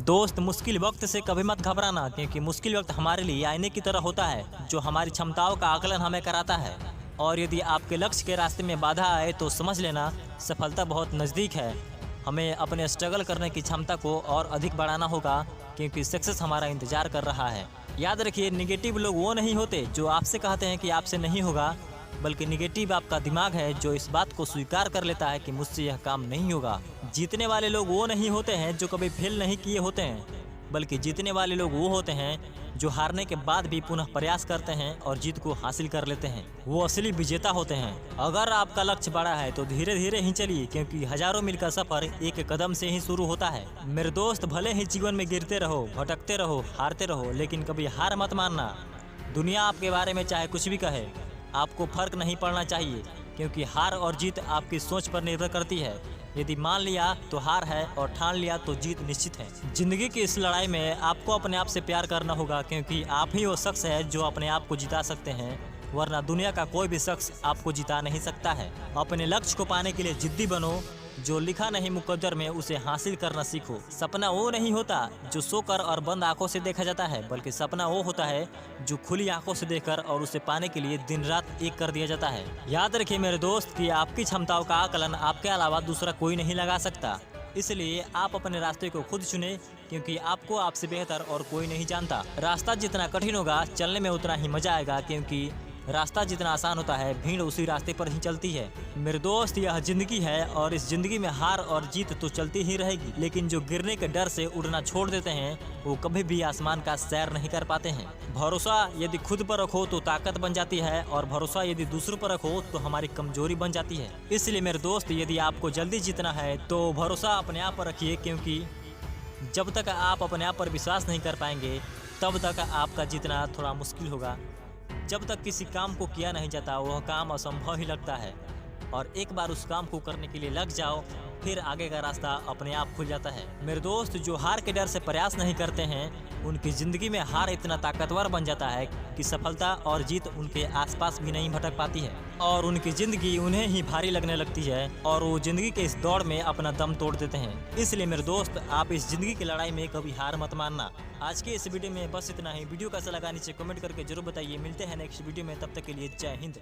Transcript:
दोस्त, मुश्किल वक्त से कभी मत घबराना, क्योंकि मुश्किल वक्त हमारे लिए आईने की तरह होता है जो हमारी क्षमताओं का आकलन हमें कराता है। और यदि आपके लक्ष्य के रास्ते में बाधा आए तो समझ लेना सफलता बहुत नज़दीक है। हमें अपने स्ट्रगल करने की क्षमता को और अधिक बढ़ाना होगा, क्योंकि सक्सेस हमारा इंतजार कर रहा है। याद रखिए, निगेटिव लोग वो नहीं होते जो आपसे कहते हैं कि आपसे नहीं होगा, बल्कि निगेटिव आपका दिमाग है जो इस बात को स्वीकार कर लेता है कि मुझसे यह काम नहीं होगा। जीतने वाले लोग वो नहीं होते हैं जो कभी फेल नहीं किए होते हैं, बल्कि जीतने वाले लोग वो होते हैं जो हारने के बाद भी पुनः प्रयास करते हैं और जीत को हासिल कर लेते हैं। वो असली विजेता होते हैं। अगर आपका लक्ष्य बड़ा है तो धीरे धीरे ही चलिए, क्योंकि हजारों मील का सफर एक कदम से ही शुरू होता है। मेरे दोस्त, भले ही जीवन में गिरते रहो, भटकते रहो, हारते रहो, लेकिन कभी हार मत मानना। दुनिया आपके बारे में चाहे कुछ भी कहे, आपको फर्क नहीं पड़ना चाहिए, क्योंकि हार और जीत आपकी सोच पर निर्भर करती है। यदि मान लिया तो हार है और ठान लिया तो जीत निश्चित है। जिंदगी की इस लड़ाई में आपको अपने आप से प्यार करना होगा, क्योंकि आप ही वो शख्स है जो अपने आप को जिता सकते हैं, वरना दुनिया का कोई भी शख्स आपको जिता नहीं सकता है। अपने लक्ष्य को पाने के लिए जिद्दी बनो। जो लिखा नहीं मुकद्दर में उसे हासिल करना सीखो। सपना वो नहीं होता जो सोकर और बंद आंखों से देखा जाता है, बल्कि सपना वो होता है जो खुली आंखों से देखकर और उसे पाने के लिए दिन रात एक कर दिया जाता है। याद रखिए मेरे दोस्त कि आपकी क्षमताओं का आकलन आपके अलावा दूसरा कोई नहीं लगा सकता। इसलिए आप अपने रास्ते को खुद चुने, क्योंकि आपको आपसे बेहतर और कोई नहीं जानता। रास्ता जितना कठिन होगा, चलने में उतना ही मजा आएगा, क्योंकि रास्ता जितना आसान होता है, भीड़ उसी रास्ते पर ही चलती है। मेरे दोस्त, यह जिंदगी है और इस जिंदगी में हार और जीत तो चलती ही रहेगी, लेकिन जो गिरने के डर से उड़ना छोड़ देते हैं वो कभी भी आसमान का सैर नहीं कर पाते हैं। भरोसा यदि खुद पर रखो तो ताकत बन जाती है, और भरोसा यदि दूसरों पर रखो तो हमारी कमजोरी बन जाती है। इसलिए मेरे दोस्त, यदि आपको जल्दी जीतना है तो भरोसा अपने आप पर रखिए, क्योंकि जब तक आप अपने आप पर विश्वास नहीं कर पाएंगे तब तक आपका जीतना थोड़ा मुश्किल होगा। जब तक किसी काम को किया नहीं जाता वह काम असंभव ही लगता है, और एक बार उस काम को करने के लिए लग जाओ फिर आगे का रास्ता अपने आप खुल जाता है। मेरे दोस्त, जो हार के डर से प्रयास नहीं करते हैं उनकी ज़िंदगी में हार इतना ताकतवर बन जाता है कि सफलता और जीत उनके आसपास भी नहीं भटक पाती है, और उनकी ज़िंदगी उन्हें ही भारी लगने लगती है, और वो ज़िंदगी के इस दौड़ में अपना दम तोड़ देते हैं। इसलिए मेरे दोस्त, आप इस ज़िंदगी की लड़ाई में कभी हार मत मानना। आज के इस वीडियो में बस इतना ही। वीडियो कैसा लगा नीचे कमेंट करके जरूर बताइए। मिलते हैं नेक्स्ट वीडियो में, तब तक के लिए जय हिंद।